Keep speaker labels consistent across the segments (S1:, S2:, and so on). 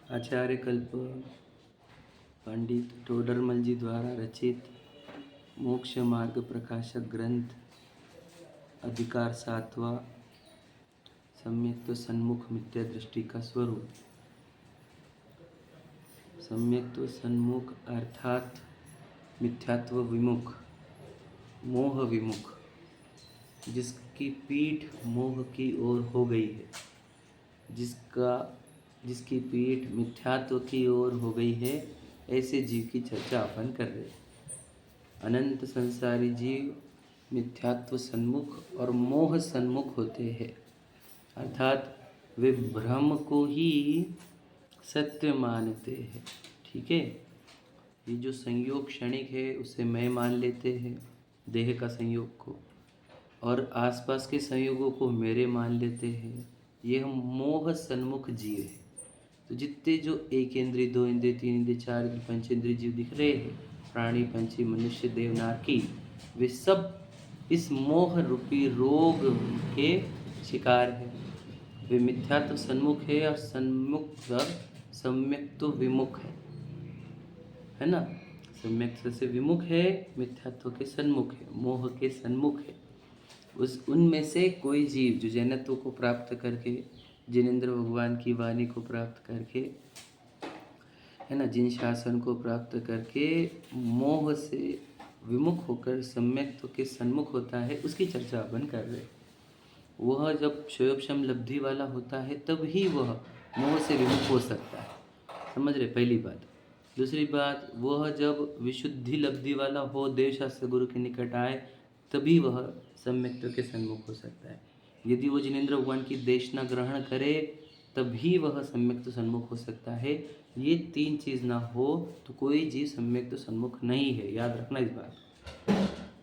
S1: आचार्य कल्प पंडित टोडरमल जी द्वारा रचित मोक्ष मार्ग प्रकाशक ग्रंथ अधिकार 7वां सम्यक्त्व सन्मुख मिथ्या दृष्टि का स्वरूप। सम्यक्त्व सन्मुख अर्थात मिथ्यात्व विमुख, मोह विमुख, जिसकी पीठ मोह की ओर हो गई है, जिसकी पीठ मिथ्यात्व की ओर हो गई है, ऐसे जीव की चर्चा अपन कर रहे हैं। अनंत संसारी जीव मिथ्यात्व सन्मुख और मोह सन्मुख होते हैं, अर्थात वे ब्रह्म को ही सत्य मानते हैं। ठीक है, ये जो संयोग क्षणिक है उसे मैं मान लेते हैं, देह का संयोग को, और आसपास के संयोगों को मेरे मान लेते हैं। ये हम मोह सन्मुख जीव है। तो जितने जो एक इंद्रिय, दो इंद्रिय, तीन इंद्रिय, चार इंद्रिय, पंच इंद्रिय जीव दिख रहे हैं, प्राणी, पंछी, मनुष्य, देवनार की, वे सब इस मोह रूपी रोग के शिकार है। वे मिथ्यात्व सन्मुख है और सम्यक्त्व विमुख है ना। सम्यक्त्व से विमुख है, मिथ्यात्व के सन्मुख है, मोह के सन्मुख है। उनमें से कोई जीव जो जैनत्व को प्राप्त करके, जिनेंद्र भगवान की वाणी को प्राप्त करके, है ना, जिन शासन को प्राप्त करके मोह से विमुख होकर सम्यक्त्व के सन्मुख होता है, उसकी चर्चा अपन कर रहे हैं। वह जब क्षयोपशम लब्धि वाला होता है तब ही वह मोह से विमुख हो सकता है, समझ रहे, पहली बात। दूसरी बात, वह जब विशुद्धि लब्धि वाला हो, देव शास्त्र गुरु के निकट आए, तभी वह सम्यक्त्व के सन्मुख हो सकता है। यदि वो जिनेंद्र भगवान की देशना ग्रहण करे तभी वह सम्यक्त्व सन्मुख हो सकता है। ये तीन चीज़ ना हो तो कोई जीव सम्यक्त्व सन्मुख नहीं है, याद रखना इस बात।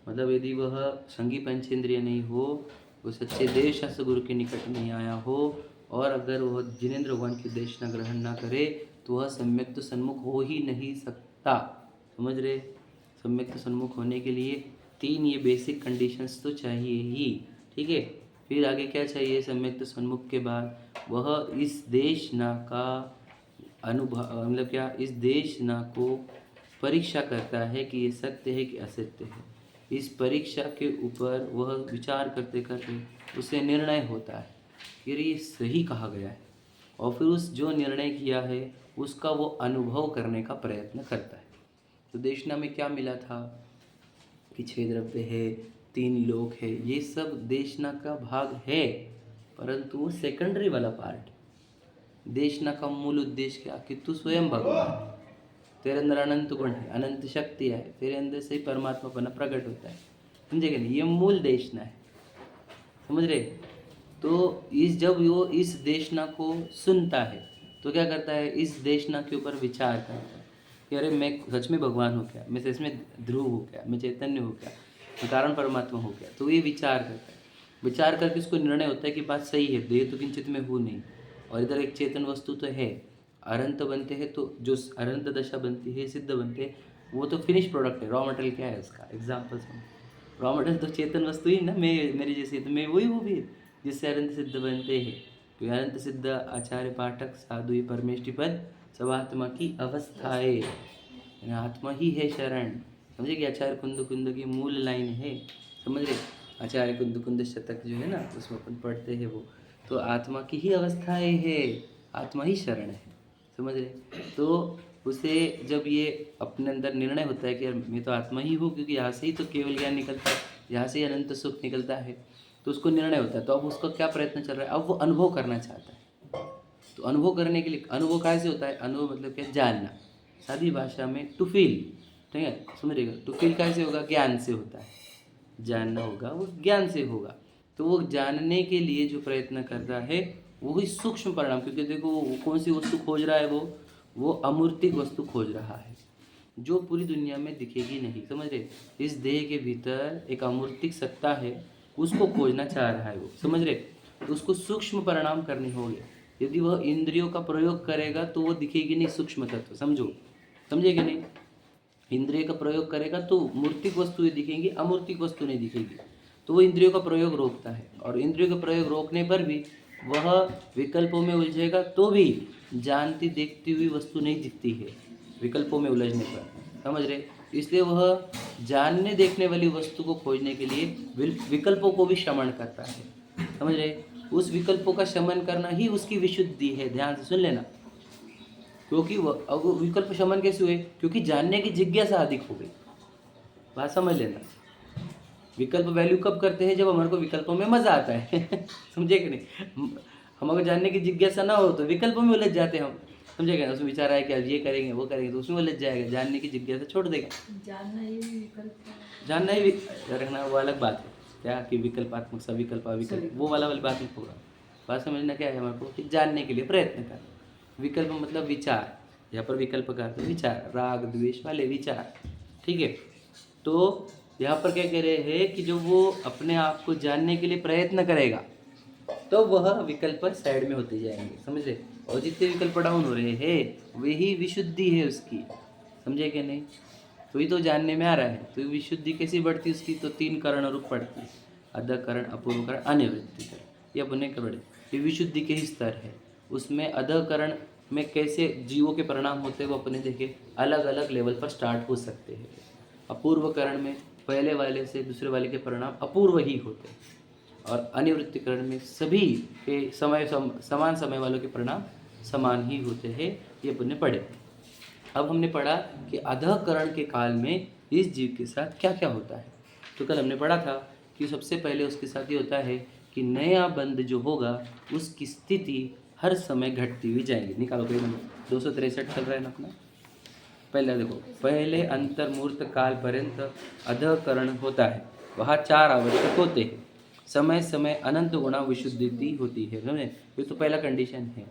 S1: मतलब यदि वह संगी पंचेंद्रिय नहीं हो, वो सच्चे देव शास्त्र गुरु के निकट नहीं आया हो, और अगर वह जिनेंद्र भगवान की देशना ग्रहण ना करे तो वह सम्यक्त्व सन्मुख हो ही नहीं सकता, समझ रहे। सम्यक्त्व सन्मुख होने के लिए तीन ये बेसिक कंडीशंस तो चाहिए ही। ठीक है, फिर आगे क्या चाहिए? सम्यक्त्व सन्मुख के बाद वह इस देशना का अनुभव, मतलब क्या, इस देशना को परीक्षा करता है कि ये सत्य है कि असत्य है। इस परीक्षा के ऊपर वह विचार करते करते उसे निर्णय होता है कि ये सही कहा गया है, और फिर उस जो निर्णय किया है उसका वो अनुभव करने का प्रयत्न करता है। तो देशना में क्या मिला था कि 6 द्रव्य है, 3 लोक है, ये सब देशना का भाग है, परंतु वो सेकेंडरी वाला पार्ट। देशना का मूल उद्देश्य क्या? कि तू स्वयं भगवान है, तेरे अंदर अनंत गुण है, अनंत शक्ति है, तेरे अंदर से ही परमात्मापना प्रकट होता है, समझेगा नहीं? ये मूल देशना है, समझ रहे। तो जब वो इस देशना को सुनता है तो क्या करता है? इस देशना के ऊपर विचार करता है कि अरे मैं सच में भगवान हो क्या, मैं सच में ध्रुव हो क्या, मैं चैतन्य हो क्या, मैं कारण परमात्मा हो क्या। तो ये विचार करता है, विचार करके उसको निर्णय होता है कि बात सही है, देह तो किंचित में हूँ नहीं, और इधर एक चेतन वस्तु तो है, अनंत बनते हैं, तो जो अनंत दशा बनती है, सिद्ध बनते हैं, वो तो फिनिश प्रोडक्ट है। रॉ मटेरियल क्या है उसका? एग्जाम्पल समझ, रॉ मटेरियल तो चेतन वस्तु ही ना, मैं मेरी जैसी, तो मैं वही हूँ भी, जिससे अनंत सिद्ध बनते हैं। तो अनंत सिद्ध आचार्य पाठक साधु ये परमेष्टि पद सब आत्मा की अवस्थाएं, आत्मा ही है शरण, समझे कि आचार्य कुंद कुंद की मूल लाइन है, समझ रहे। आचार्य कुंद कुंद शतक जो है ना, उसमें अपन पढ़ते हैं वो, तो आत्मा की ही अवस्थाएं है, आत्मा ही शरण है, समझ रहे। तो उसे जब ये अपने अंदर निर्णय होता है कि यार मैं तो आत्मा ही हूँ, क्योंकि यहाँ से ही तो केवल ज्ञान निकलता है, यहाँ से ही अनंत सुख निकलता है, तो उसको निर्णय होता है। तो अब उसका क्या प्रयत्न चल रहा है? अब वो अनुभव करना चाहता है। तो अनुभव करने के लिए, अनुभव कैसे होता है? अनुभव मतलब क्या? जानना, सादी भाषा में टू फील, ठीक है, समझिएगा। टू फील कैसे होगा? ज्ञान से होता है। जानना होगा, वो ज्ञान से होगा। तो वो जानने के लिए जो प्रयत्न कर रहा है वही सूक्ष्म परिणाम, क्योंकि देखो वो कौन सी वस्तु खोज रहा है, वो अमूर्तिक वस्तु खोज रहा है, जो पूरी दुनिया में दिखेगी नहीं, समझ रहे। इस देह के भीतर एक अमूर्तिक सत्ता है, उसको खोजना चाह रहा है वो, समझ रहे। तो उसको सूक्ष्म परिणाम करने होंगे। यदि वह इंद्रियों का प्रयोग करेगा तो वो दिखेगी नहीं सूक्ष्म तत्व, समझो, समझेगा नहीं। इंद्रिय का प्रयोग करेगा तो मूर्तिक वस्तुएं दिखेंगी, अमूर्तिक वस्तु नहीं दिखेगी। तो वो इंद्रियों का प्रयोग रोकता है, और इंद्रियों का प्रयोग रोकने पर भी वह विकल्पों में उलझेगा तो भी जानती देखती हुई वस्तु नहीं दिखती है विकल्पों में उलझने पर, समझ रहे। इसलिए वह जानने देखने वाली वस्तु को खोजने के लिए विकल्पों को भी शमन करता है, समझ रहे। उस विकल्पों का शमन करना ही उसकी विशुद्धि है, ध्यान से सुन लेना। क्योंकि अब विकल्प शमन कैसे हुए? क्योंकि जानने की जिज्ञासा अधिक हो गई, बात समझ लेना। विकल्प वैल्यू कब करते हैं? जब हमारे को विकल्पों में मजा आता है समझे कि नहीं। हम अगर जानने की जिज्ञासा ना हो तो विकल्पों में उलझ जाते हैं हम, समझे क्या। उसमें विचार आया कि आज ये करेंगे वो करेंगे तो उसमें उलझ जाएगा, जानने की जिज्ञासा छोड़ देगा। जानना ही रखना वो अलग बात है, क्या कि विकल्पात्मक सविकल्प अविकल्प वो वाला वाली बात नहीं होगा। बात समझना क्या है हमारे को कि जानने के लिए प्रयत्न करना। विकल्प मतलब विचार, यहाँ पर विकल्प का अर्थ विचार, राग द्वेष वाले विचार, ठीक है। तो यहाँ पर क्या कह रहे हैं कि जो वो अपने आप को जानने के लिए प्रयत्न करेगा तो वह विकल्प साइड में होते जाएंगे, समझ रहे। और जितने विकल्प डाउन हो रहे हैं वही विशुद्धि है उसकी, समझे कि नहीं। तो ये तो जानने में आ रहा है। तो विशुद्धि कैसी बढ़ती है उसकी? तो 3 करण रूप पड़ती है, अधकरण, अपूर्वकरण, अनिवृत्तिकरण। ये अपने करण ये विशुद्धि के ही स्तर है। उसमें अधकरण में कैसे जीवों के परिणाम होते हैं वो अपने देखे अलग अलग लेवल पर स्टार्ट हो सकते हैं। अपूर्वकरण में पहले वाले से दूसरे वाले के परिणाम अपूर्व ही होते हैं, और अनिवृत्तिकरण में सभी के समान समय वालों के परिणाम समान ही होते हैं। ये अपने पढ़े। अब हमने पढ़ा कि अधःकरण के काल में इस जीव के साथ क्या क्या होता है। तो कल हमने पढ़ा था कि सबसे पहले उसके साथ ये होता है कि नया बंध जो होगा उसकी स्थिति हर समय घटती हुई जाएगी। निकालो कोई नंबर, 263 चल रहा है ना अपना। पहले देखो, पहले अंतर्मूर्त काल पर्यंत अधःकरण होता है, वहाँ 4 आवश्यक होते हैं। समय समय अनंत गुणा विशुद्धि होती है, समझे। ये तो पहला कंडीशन है,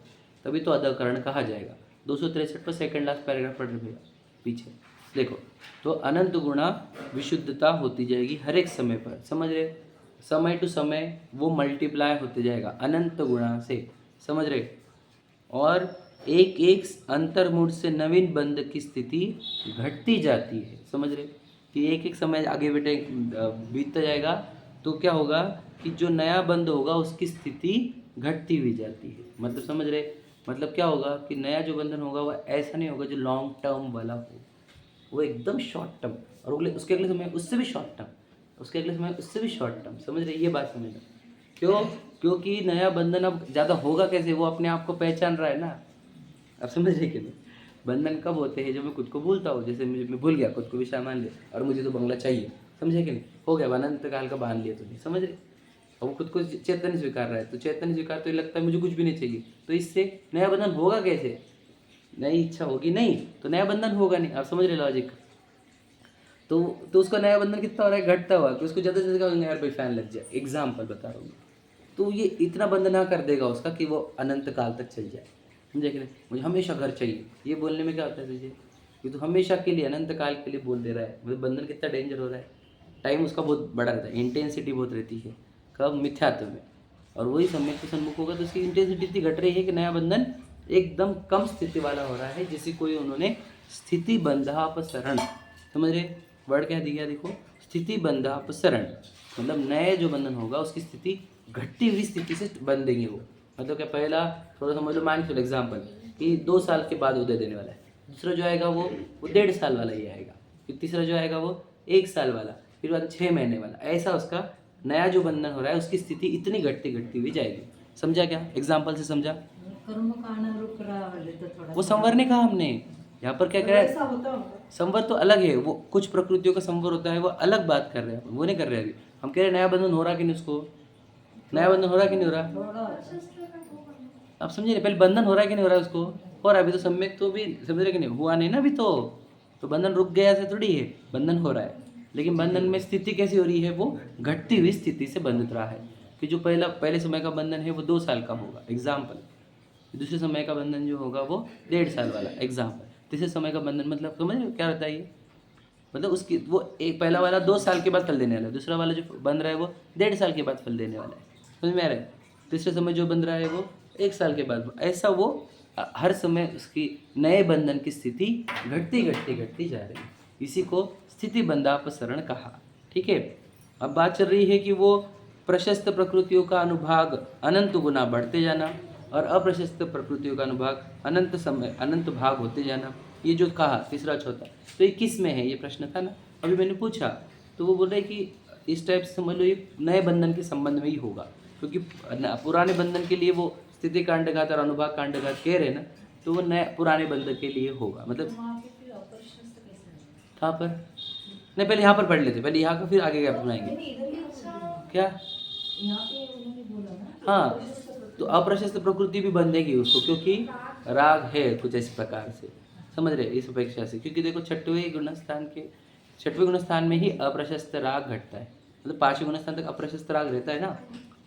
S1: तभी तो अधःकरण कहा जाएगा। 263 पर सेकंड लास्ट पैराग्राफ पढ़ रहे पीछे देखो। तो अनंत गुणा विशुद्धता होती जाएगी हर एक समय पर, समझ रहे। समय टू समय वो मल्टीप्लाई होते जाएगा अनंत गुणा से, समझ रहे। और एक एक अंतर्मूढ़ से नवीन बंध की स्थिति घटती जाती है, समझ रहे। कि एक एक समय आगे बेटे बीतता जाएगा तो क्या होगा कि जो नया बंध होगा उसकी स्थिति घटती हुई जाती है। मतलब समझ रहे, मतलब क्या होगा कि नया जो बंधन होगा वो ऐसा नहीं होगा जो लॉन्ग टर्म वाला हो, वो एकदम शॉर्ट टर्म, और उसके अगले समय उससे भी शॉर्ट टर्म, उसके अगले समय उससे भी शॉर्ट टर्म, समझ रहे। ये बात समझना। क्यों? क्योंकि नया बंधन अब ज़्यादा होगा कैसे? वो अपने आप को पहचान रहा है ना। अब समझ रहे कि नहीं। बंधन कब होते हैं? जब मैं खुद को भूलता हूँ, जैसे मैं भूल गया, खुद को भी मान लिया और मुझे तो बंगला चाहिए, समझे कि नहीं। हो गया अनंत काल का बांध लिया तुमने, समझ रहे। और वो खुद को चैतन्य स्वीकार रहा है, तो चैतन्य स्वीकार तो ये लगता है मुझे कुछ भी नहीं चाहिए, तो इससे नया बंधन होगा कैसे? नई इच्छा होगी नहीं तो नया बंधन होगा नहीं। आप समझ रहे लॉजिक। तो उसका नया बंधन कितना हो रहा है? घटता हुआ। कि उसको ज़्यादा से ज़्यादा यार भाई फैन लग जाए, एग्जाम्पल बता रहा हूँ मैं। तो ये इतना बंद ना कर देगा उसका कि वो अनंत काल तक चल जाए, समझे कि नहीं। मुझे हमेशा घर चाहिए, ये बोलने में क्या होता है तुझे? ये तो हमेशा के लिए अनंत काल के लिए बोल दे रहा है। मतलब बंधन कितना डेंजर हो रहा है। टाइम उसका बहुत बड़ा रहता है, इंटेंसिटी बहुत रहती है। कब? मिथ्यात्व में। और वही सम्यक के सन्मुख होगा तो उसकी इंटेंसिटी इतनी घट रही है कि नया बंधन एकदम कम स्थिति वाला हो रहा है, जिसे कोई उन्होंने स्थिति बंधापसरण, समझ रहे। वर्ड क्या दिया देखो, स्थिति बंधापसरण। मतलब नए जो बंधन होगा उसकी स्थिति घटती हुई स्थिति से बंधेंगे वो। मतलब क्या, पहला थोड़ा समझ लो, मान लो एग्जाम्पल कि 2 साल के बाद वो दे देने वाला है। दूसरा जो आएगा वो 1.5 साल वाला ही आएगा। फिर तीसरा जो आएगा वो 1 साल वाला, फिर बाद 6 महीने वाला। ऐसा उसका नया जो बंधन हो रहा है उसकी स्थिति इतनी घटती घटती हुई जाएगी। समझा क्या? एग्जाम्पल से समझा। वो संवर ने कहा हमने यहाँ पर क्या कह रहा है। संवर तो अलग है, वो कुछ प्रकृतियों का संवर होता है, वो अलग बात कर रहे हैं, वो नहीं कर रहे अभी। हम कह रहे हैं नया बंधन हो रहा कि नहीं, उसको नया बंधन हो रहा कि नहीं हो रहा। आप समझिए, पहले बंधन हो रहा है कि नहीं हो रहा है उसको। और अभी तो सम्यक तो भी समझ रहे कि नहीं, हुआ नहीं ना अभी तो बंधन रुक गया ऐसे थोड़ी है, बंधन हो रहा है। लेकिन बंधन में स्थिति कैसी हो रही है? वो घटती हुई स्थिति से बंधित रहा है। कि जो पहले समय का बंधन है वो 2 साल का होगा, एग्जाम्पल। दूसरे समय का बंधन जो होगा वो 1.5 साल वाला, एग्जाम्पल। तीसरे समय का बंधन मतलब समझ रहे हो क्या रहता है ये? मतलब उसकी वो एक पहला वाला 2 साल के बाद फल देने वाला है, दूसरा वाला जो बन रहा है वो 1.5 साल के बाद फल देने वाला है, समझ में आ रहा है। तीसरे समय जो बन रहा है वो 1 साल के बाद। ऐसा वो हर समय उसकी नए बंधन की स्थिति घटती घटती घटती जा रही है। इसी को स्थिति बंधापसरण कहा, ठीक है। अब बात चल रही है कि वो प्रशस्त प्रकृतियों का अनुभाग अनंत गुना बढ़ते जाना और अप्रशस्त प्रकृतियों का अनुभाग अनंत समय अनंत भाग होते जाना। ये जो कहा तीसरा चौथा, तो ये किस में है, ये प्रश्न था ना अभी मैंने पूछा। तो वो बोल रहे कि इस टाइप से समझ लो ये नए बंधन के संबंध में ही होगा, क्योंकि पुराने बंधन के लिए वो स्थिति कांडघात और अनुभाग कांडघात कह रहे हैं ना, तो वो नए पुराने बंधन के लिए होगा। मतलब कहाँ पर नहीं, पहले यहाँ पर पढ़ लेते, पहले यहाँ का फिर आगे क्या बनाएंगे क्या। हाँ, तो अप्रशस्त प्रकृति भी बंधेगी उसको, क्योंकि राग है कुछ इस प्रकार से, समझ रहे इस अपेक्षा से। क्योंकि देखो छठवें गुणस्थान में ही अप्रशस्त राग घटता है, मतलब पांचवें गुणस्थान तक अप्रशस्त राग रहता है ना,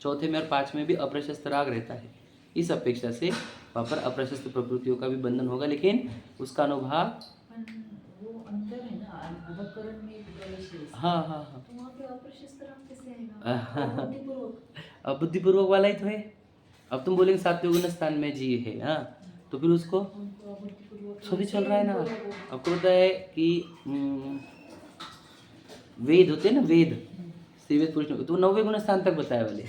S1: चौथे में और पांचवें में भी अप्रशस्त राग रहता है। इस अपेक्षा से वहाँ पर अप्रशस्त प्रकृतियों का भी बंधन होगा, लेकिन उसका अनुभाग
S2: वो अंदर है ना, अंतःकरण में प्रवेश है।
S1: हाँ हाँ हाँ,
S2: तो वहाँ पे अप्रशस्त राग कैसे आएगा?
S1: अब बुद्धिपूर्वक वाला ही तो है। अब तुम बोलेंगे सातवें गुणस्थान में जी है, हाँ, तो फिर उसको सभी चल रहा है ना। आपको पता है कि वेद होते हैं ना, वेद श्रीवेद पुरुष, तो 9वें गुणस्थान तक बताया वाले,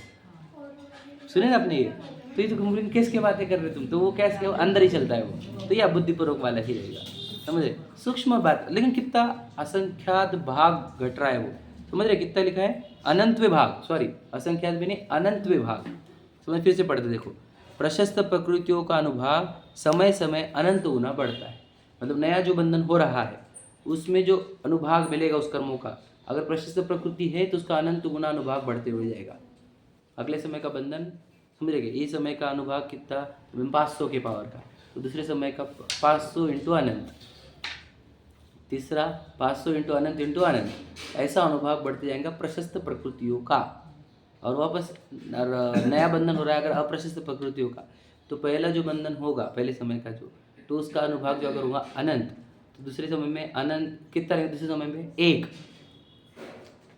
S1: सुने ना आपने ये। तो ये तो घूम कैसे बातें कर रहे तुम, तो वो कैसे अंदर ही चलता है वो, तो ये बुद्धिपूर्वक वाला ही रहेगा, समझे। सूक्ष्म बात, लेकिन कितना असंख्यात भाग घट रहा है वो, समझ रहे कितना लिखा है, अनंत विभाग, सॉरी असंख्यात भी नहीं, अनंत विभाग। समझ, फिर से पढ़ते देखो, प्रशस्त प्रकृतियों का अनुभाग समय समय अनंत गुना बढ़ता है। मतलब नया जो बंधन हो रहा है उसमें जो अनुभाग मिलेगा उस कर्मों का, अगर प्रशस्त प्रकृति है तो उसका अनंत गुना अनुभाग बढ़ते हुए जाएगा। अगले समय का बंधन समझेगा, ये समय का अनुभाग कितना, 500 के पावर का, तो दूसरे समय का 500 इंटू अनंत, तीसरा 500 इंटू अनंत इंटू अनंत, ऐसा अनुभाग बढ़ते जाएगा प्रशस्त प्रकृतियों का। और वापस नया बंधन हो रहा है अगर अप्रशस्त प्रकृतियों का, तो पहला जो बंधन होगा पहले समय का जो, तो उसका अनुभाग जो अगर होगा अनंत, तो दूसरे समय में अनंत कितना रहेगा, दूसरे समय में 1,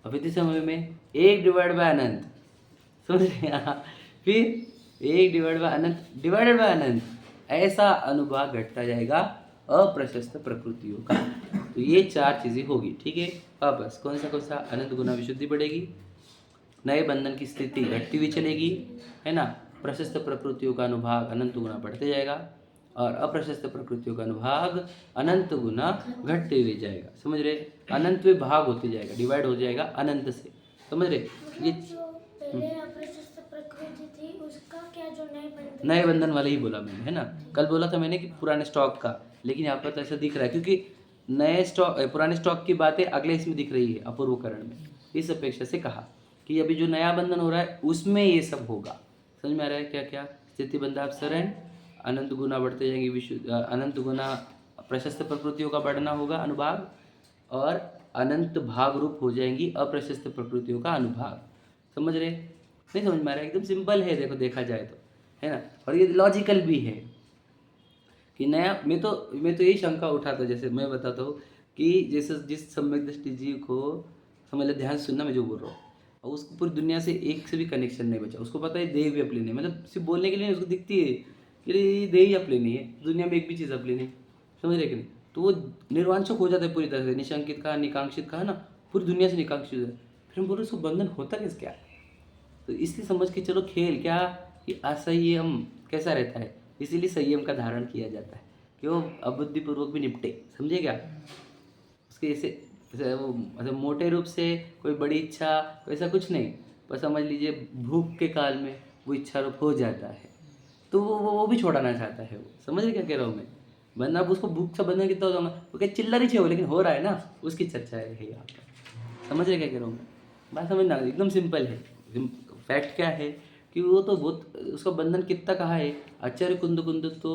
S1: और फिर तीसरे समय में 1 डिवाइड बाय अनंत, समझ रहे हैं। फिर 1 डिवाइड बाय अनंत डिवाइडेड बाय अनंत, ऐसा अनुभाग घटता जाएगा अप्रशस्त प्रकृतियों का। तो ये 4 चीज़ें होगी, ठीक है। वापस कौन सा अनंत गुना विशुद्धि बढ़ेगी, नए बंधन की स्थिति घटती हुई चलेगी, है ना। प्रशस्त प्रकृतियों का अनुभाग अनंत गुना बढ़ते जाएगा और अप्रशस्त प्रकृतियों का अनुभाग अनंत गुना घटते हुए जाएगा, समझ रहे। अनंत में भाग होते जाएगा, डिवाइड हो जाएगा अनंत से, समझ रहे। ये
S3: अप्रशस्त प्रकृति थी उसका क्या, जो
S1: नए बंधन वाला ही बोला मैंने, है ना। कल बोला था मैंने कि पुराने स्टॉक का, लेकिन यहाँ पर तो ऐसा दिख रहा है क्योंकि नए स्टॉक पुराने स्टॉक की बातें अगले इसमें दिख रही है अपूर्वकरण में। इस अपेक्षा से कहा कि अभी जो नया बंधन हो रहा है उसमें ये सब होगा। समझ में आ रहा है क्या क्या, स्थिति बंधाप शरण, अनंत गुना बढ़ते जाएंगे विशुद्ध, अनंत गुना प्रशस्त प्रकृतियों का बढ़ना होगा अनुभाग, और अनंत भाग रूप हो जाएंगी अप्रशस्त प्रकृतियों का अनुभाग। समझ रहे, नहीं समझ में आ रहा है, एकदम सिंपल है, देखो देखा जाए तो, है ना। और ये लॉजिकल भी है कि नया, मैं तो यही शंका उठाता, जैसे मैं बताता हूँ कि जैसे जिस सम्यक दृष्टि जी को समझ लो, ध्यान सुनना मैं जो बोल रहा हूँ, और उसको पूरी दुनिया से एक से भी कनेक्शन नहीं बचा, उसको पता है देह भी अपनी नहीं, मतलब सिर्फ बोलने के लिए उसको दिखती है कि ये देह ही अपनी नहीं है, दुनिया में एक भी चीज़ अपनी नहीं, समझ रहे कि नहीं। तो वो निर्वांशक हो जाता है पूरी तरह से, निशंकित कहा निकांक्षित कहा ना, पूरी दुनिया से निकांक्षित हो जाता है। फिर हम बोल रहे उसको बंधन होता किस क्या, तो इसलिए समझ के चलो खेल क्या कि असंयम कैसा रहता है, इसीलिए संयम का धारण किया जाता है कि वो अबुद्धिपूर्वक भी निपटे, समझे क्या। उसके ऐसे वो मतलब मोटे रूप से कोई बड़ी इच्छा वैसा कुछ नहीं, पर समझ लीजिए भूख के काल में वो इच्छा रूप हो जाता है, तो वो भी छोड़ाना चाहता है वो, समझ रहे क्या कह रहा हूँ मैं। वरना अब उसको भूख से बंधन कितना हो जाऊंगा, वो क्या चिल्ला रही छे हो, लेकिन हो रहा है ना, उसकी चर्चा है यहाँ पर, समझ रहे क्या कह रहा हूँ मैं। बात समझना एकदम सिंपल है। फैक्ट क्या है कि वो तो बहुत, उसका बंधन कितना कहा है, आचार्य कुंद कुंद तो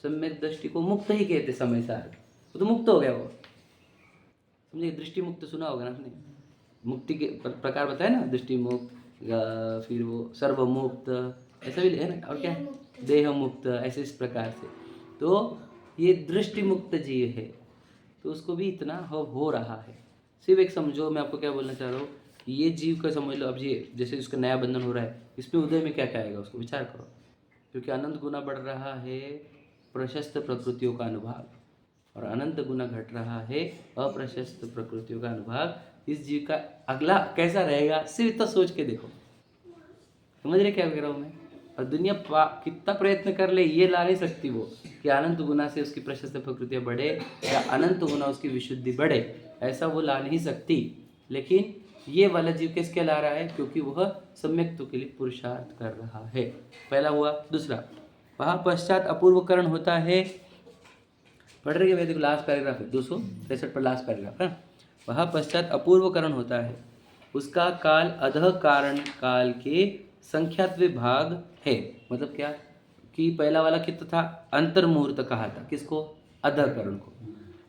S1: सम्यक दृष्टि को मुक्त ही कहते समय सार, वो तो मुक्त हो गया वो, समझे। दृष्टि मुक्त सुना होगा ना आपने, मुक्ति के प्रकार बताया ना, दृष्टि मुक्त, फिर वो सर्व मुक्त, ऐसा भी है ना, और क्या देह मुक्त, ऐसे इस प्रकार से। तो ये दृष्टि मुक्त जीव है, तो उसको भी इतना हो रहा है। सिर्फ एक समझो, मैं आपको क्या बोलना चाह रहा हूँ, ये जीव का समझ लो। अब ये जैसे उसका नया बंधन हो रहा है, इसमें उदय में क्या क्या आएगा उसको विचार करो, क्योंकि अनंत गुना बढ़ रहा है प्रशस्त प्रकृतियों का अनुभाग, और अनंत गुना घट रहा है अप्रशस्त प्रकृतियों का अनुभाग। इस जीव का अगला कैसा रहेगा सिर्फ इतना सोच के देखो, समझ रहे क्या कह रहा हूँ मैं? और दुनिया कितना प्रयत्न कर ले, ये ला नहीं सकती वो कि अनंत गुना से उसकी प्रशस्त प्रकृतियाँ बढ़े या अनंत गुना उसकी विशुद्धि बढ़े, ऐसा वो ला नहीं सकती। लेकिन ये वाला जीव किसके ला रहा है? क्योंकि वह सम्यक्त्व के लिए पुरुषार्थ कर रहा है। पहला हुआ। दूसरा, वहाँ पश्चात अपूर्वकरण होता है। पढ़ रहे हैं? देखो लास्ट पैराग्राफ है, 263 पर लास्ट पैराग्राफ है। वहाँ पश्चात अपूर्वकरण होता है, उसका काल अधः कारण काल के संख्यात्व भाग है। मतलब क्या कि पहला वाला कितना था? अंतर्मुहूर्त कहा था किसको? अधः करण को।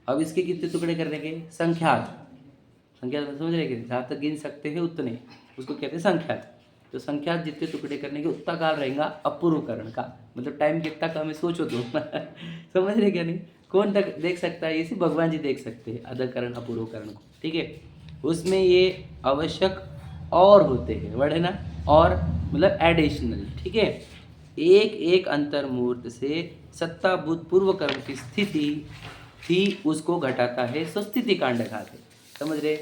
S1: अब इसके कितने टुकड़े करने के? संख्यात। संख्यात समझ रहे कि जहाँ तक गिन सकते हैं उतने, उसको कहते हैं संख्यात। तो संख्यात जितने टुकड़े करने के उतना काल रहेगा अपूर्वकरण का। मतलब टाइम कितना कम है सोचो तुम। समझ रहे क्या नहीं? कौन तक देख सकता है? ये सिर्फ भगवान जी देख सकते हैं अधकरण अपूर्वकरण को। ठीक है, उसमें ये आवश्यक और होते हैं, वर्ड है ना, और मतलब एडिशनल। ठीक है, एक एक अंतर मुहूर्त से सत्ता भूत पूर्व कर्म की स्थिति थी उसको घटाता है, सो स्थिति कांड घात है। समझ रहे?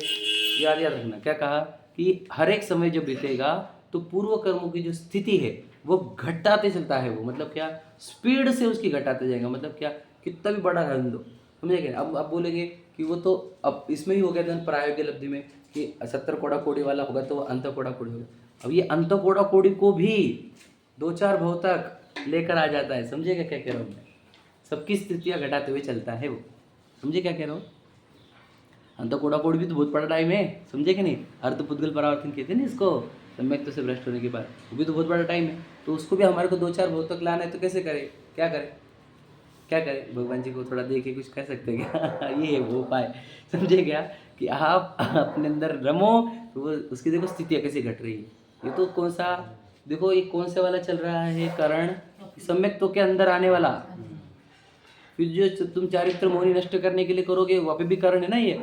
S1: याद रखना क्या कहा कि हर एक समय जब बीतेगा तो पूर्व कर्मों की जो स्थिति है वो घटाते चलता है। वो मतलब क्या? स्पीड से उसकी घटाते जाएगा। मतलब क्या? कितना भी बड़ा रन दो, समझे क्या? अब बोलेंगे कि वो तो अब इसमें ही हो गया था प्रायोगिक लब्धि में कि 70 कोड़ा कोड़ी वाला होगा तो अंत कोड़ा कोड़ी होगा। अब ये अंत कोड़ा कोड़ी को भी 2-4 भाव तक लेकर आ जाता है। समझेगा क्या कह रहा हूँ मैं? सबकी स्थितियाँ घटाते हुए चलता है वो। समझे क्या कह रहा हूँ? अंत कोड़ा कोड़ी भी तो बहुत बड़ा टाइम है, समझे कि नहीं? अर्ध पुद्गल परावर्तन कहते हैं ना इसको, सम्यक से भ्रष्ट होने के बाद, वो भी तो बहुत बड़ा टाइम है। तो उसको भी हमारे को 2-4 भाव तक लाना है तो कैसे करें? क्या करें? क्या करें? भगवान जी को थोड़ा देख के कुछ कह सकते हैं क्या? ये है वो उपाय। समझे क्या कि आप अपने अंदर रमो तो वो उसकी देखो स्थितियाँ कैसे घट रही है। ये तो कौन सा, देखो ये कौन से वाला चल रहा है करण? सम्यक तो के अंदर आने वाला। फिर जो तुम चारित्र मोहनी नष्ट करने के लिए करोगे वहाँ पे भी करण है ना, ये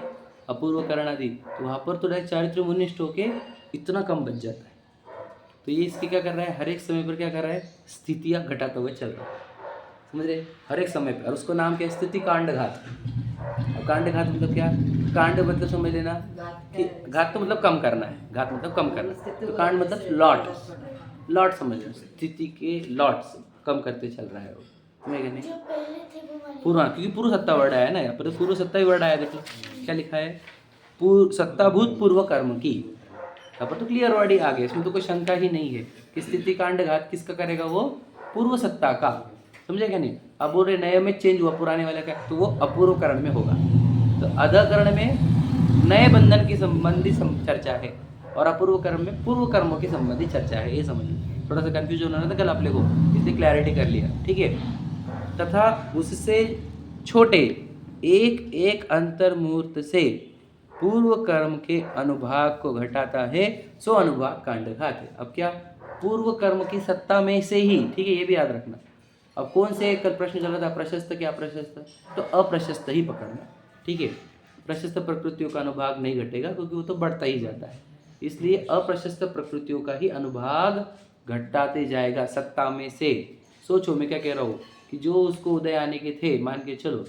S1: अपूर्व करण आदि, तो वहाँ पर तो डायरेक्ट चारित्र मोहनी नष्ट होके इतना कम बच जाता है। तो ये इसके क्या कर रहा है? हर एक समय पर क्या कर रहा है? स्थितियाँ घटाते हुए चल रहा है। समझ रहे? हर एक समय पे। और उसको नाम क्या है? स्थिति कांड घात। अब कांड घात मतलब क्या? कांड मतलब समझ लेना कि घात तो मतलब कम करना है, घात मतलब कम करना, तो कांड मतलब लॉट समझ लो, स्थिति के लॉट्स कम करते चल रहा है वो। समझ गए नहीं?
S3: जो पहले थे वो वाले।
S1: पूर्व, क्योंकि पूर्व सत्ता वर्ड आया ना यहाँ पर, तो पूर्व सत्ता ही वर्ड आया। देखो क्या लिखा है? पूर्व सत्ताभूत पूर्व कर्म की। यहाँ पर तो क्लियर वर्ड ही आ गया, इसमें तो कोई शंका ही नहीं है कि स्थिति कांड घात किसका करेगा? वो पूर्व सत्ता का। समझे क्या नहीं? अब बोल रहे नए में चेंज हुआ, पुराने वाले का, तो वो अपूर्व करण में होगा। तो अधकरण में नए बंधन की संबंधी चर्चा है और अपूर्व कर्म में पूर्व कर्मों की संबंधी चर्चा है। ये समझ लो, थोड़ा सा कंफ्यूज होना था कल आप लोगों को, इसलिए क्लैरिटी कर लिया। ठीक है, तथा उससे छोटे एक एक अंतर मुहूर्त से पूर्व कर्म के अनुभाग को घटाता है, सो अनुभाग कांड घात है। अब क्या? पूर्व कर्म की सत्ता में से ही, ठीक है, ये भी याद रखना। अब कौन से कल प्रश्न चल रहा था? प्रशस्त क्या अप्रशस्त? तो अप्रशस्त ही पकड़ना। ठीक है, प्रशस्त प्रकृतियों का अनुभाग नहीं घटेगा क्योंकि वो तो बढ़ता ही जाता है, इसलिए अप्रशस्त प्रकृतियों का ही अनुभाग घटाते जाएगा सत्ता में से। सोचो मैं क्या कह रहा हूँ कि जो उसको उदय आने के थे, मान के चलो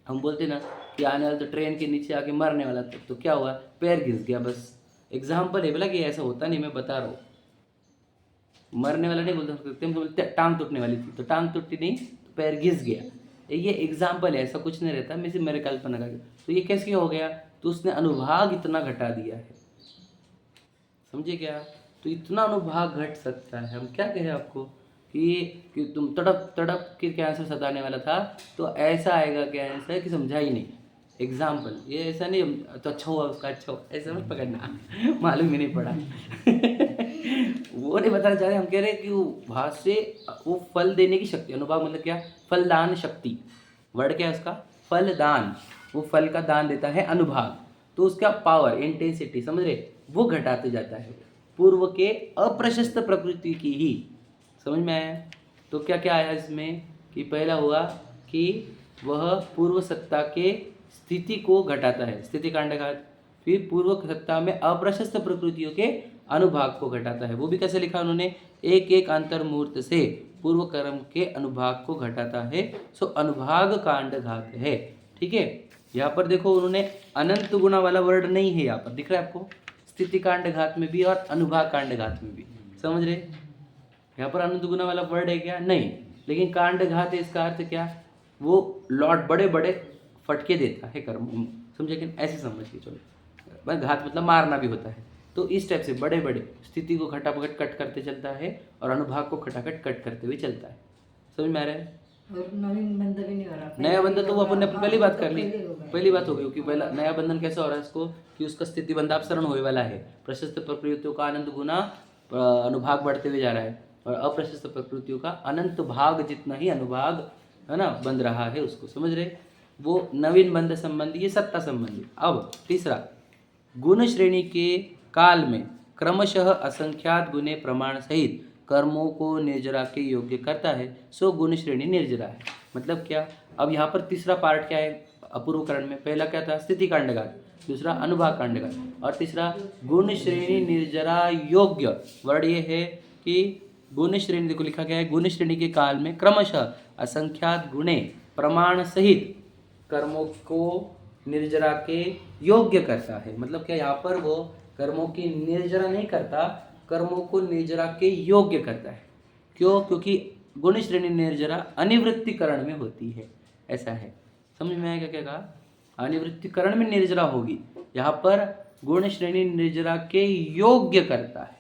S1: हम बोलते ना कि आने वाला तो ट्रेन के नीचे आके मरने वाला था, तो क्या हुआ? पैर घिस गया। बस एग्जाम्पल है, बोला कि ऐसा होता नहीं, मैं बता रहा हूँ। मरने वाला नहीं बोलते, हम बोलते टांग टूटने वाली थी, तो टांग टूटी नहीं तो पैर घिस गया। ये एग्जाम्पल है, ऐसा कुछ नहीं रहता, मैं सिर्फ मेरे कल्पना का। तो ये कैसे हो गया? तो उसने अनुभाग इतना घटा दिया है। समझे क्या? तो इतना अनुभाग घट सकता है। हम क्या कहें आपको कि तुम तड़प तड़प के कैंसर सताने वाला था, तो ऐसा आएगा कैंसर कि समझा ही नहीं। एग्जाम्पल, ये ऐसा नहीं तो अच्छा हुआ उसका, अच्छा हुआ ऐसा मत पकड़ना। मालूम ही नहीं पड़ा। वो नहीं बताना चाह रहे, हम कह रहे हैं कि वो भाष से वो फल देने की शक्ति, अनुभाग मतलब क्या? फलदान शक्ति। वर्ड क्या है उसका? फलदान। वो फल का दान देता है अनुभाग, तो उसका पावर, इंटेंसिटी, समझ रहे, वो घटाते जाता है पूर्व के अप्रशस्त प्रकृति की ही। समझ में आया? तो क्या क्या आया इसमें कि पहला हुआ कि वह पूर्व सत्ता के स्थिति को घटाता है, स्थिति कांड घात। फिर पूर्व सत्ता में अप्रशस्त प्रकृतियों के अनुभाग को घटाता है, वो भी कैसे लिखा उन्होंने? एक एक अंतर मुहूर्त से पूर्व कर्म के अनुभाग को घटाता है, सो अनुभाग कांड घात है। ठीक है, यहाँ पर देखो उन्होंने अनंत गुणा वाला वर्ड नहीं है, यहाँ पर दिख रहा है आपको? स्थिति कांड घात में भी और अनुभाग कांड घात में भी। समझ रहे? यहाँ पर अनंत गुना वाला वर्ड है क्या? नहीं। लेकिन कांड घात है, इसका अर्थ क्या? वो लॉट बड़े बड़े फटके देता है कर्म, समझे कि? ऐसे समझ के चलो, घात मतलब मारना भी होता है। तो इस टाइप से बड़े बड़े स्थिति को खटापट कट करते चलता है और अनुभाग को खटाखट कट करते हुए चलता है। समझ में आ रहा है?
S2: और नवीन बंध भी नहीं हो रहा।
S1: नया बंधन तो वो अपन ने
S2: हाँ,
S1: पहली बात
S2: तो
S1: कर ली,
S2: पहले हो गया।
S1: पहली बात हो गई। क्योंकि पहला नया बंधन कैसा हो रहा है इसको, कि उसका स्थिति बंधापसरण होने वाला है। प्रशस्त प्रकृतियों का अनंत गुना अनुभाग बढ़ते हुए जा रहा है, और अप्रशस्त प्रकृतियों का अनंत भाग जितना ही अनुभाग है ना बंध रहा है उसको। समझ रहे? वो नवीन बंध संबंधी, ये सत्ता संबंधी। अब तीसरा, गुण श्रेणी के काल में क्रमशः असंख्यात गुणे प्रमाण सहित कर्मों को निर्जरा के योग्य करता है, सो गुण श्रेणी निर्जरा है। मतलब क्या? अब यहाँ पर तीसरा पार्ट क्या है अपूर्वकरण में? पहला क्या था? स्थिति कांडघात, दूसरा अनुभाग कांडघात, और तीसरा गुण श्रेणी निर्जरा योग्य। वर्ड ये है कि गुण श्रेणी, देखो लिखा गया है, गुण श्रेणी के काल में क्रमशः असंख्यात गुणे प्रमाण सहित कर्मों को निर्जरा के योग्य करता है। मतलब क्या? यहाँ पर वो कर्मों की निर्जरा नहीं करता, कर्मों को निर्जरा के योग्य करता है। क्यों? क्योंकि गुण श्रेणी निर्जरा अनिवृत्तिकरण में होती है, ऐसा है। समझ में आएगा क्या कहा? अनिवृत्तिकरण में निर्जरा होगी, यहाँ पर गुण श्रेणी निर्जरा के योग्य करता है।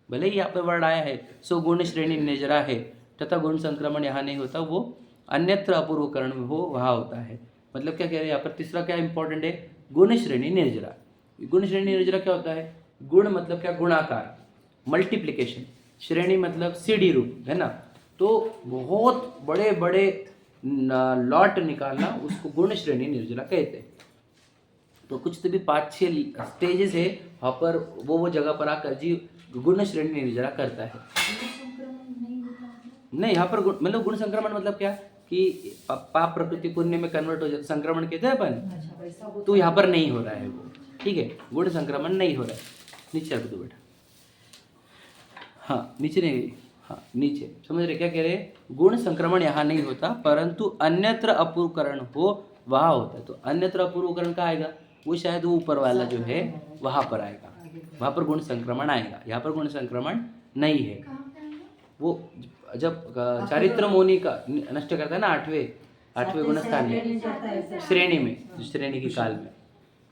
S1: भले ही यहाँ पर वर्ड आया है सो गुण श्रेणी निर्जरा है, तथा गुण संक्रमण यहाँ नहीं होता, वो अन्यत्र अपूर्वकरण में हो वहाँ होता है। मतलब क्या कह रहे हैं यहाँ पर? तीसरा क्या इंपॉर्टेंट है? गुण श्रेणी निर्जरा। गुण श्रेणी निर्जरा क्या होता है? गुण मतलब क्या? गुणाकार, मल्टीप्लिकेशन। श्रेणी मतलब सीढ़ी रूप, है ना? तो बहुत बड़े बड़े लॉट निकालना, उसको गुण श्रेणी निर्जरा कहते हैं। तो कुछ तो भी 5-6 स्टेजेस है वहाँ पर, वो जगह पर आकर जी गुण श्रेणी निर्जरा करता है।
S2: संक्रमण नहीं होता मतलब?
S1: नहीं, यहाँ पर मतलब गुण संक्रमण मतलब क्या कि पाप प्रकृति पुण्य में कन्वर्ट हो जाता, संक्रमण कहते हैं अपन।
S2: अच्छा, वैसा होता
S1: तो यहाँ पर नहीं हो रहा है वो, ठीक है? गुण संक्रमण नहीं हो रहा है। नीचे रख दो बेटा, हाँ नीचे नहीं, हाँ नीचे। समझ रहे क्या कह रहे हैं? गुण संक्रमण यहाँ नहीं होता, परंतु अन्यत्र अपूर्वकरण हो वहाँ होता है। तो अन्यत्र अपूर्वकरण का आएगा, वो शायद वो ऊपर वाला जो है वहाँ पर आएगा, वहाँ पर गुण संक्रमण आएगा। यहाँ पर गुण संक्रमण नहीं है। वो जब चारित्र मोनि का नष्ट करता है ना, आठवें गुण स्थान में, श्रेणी में, श्रेणी के काल में,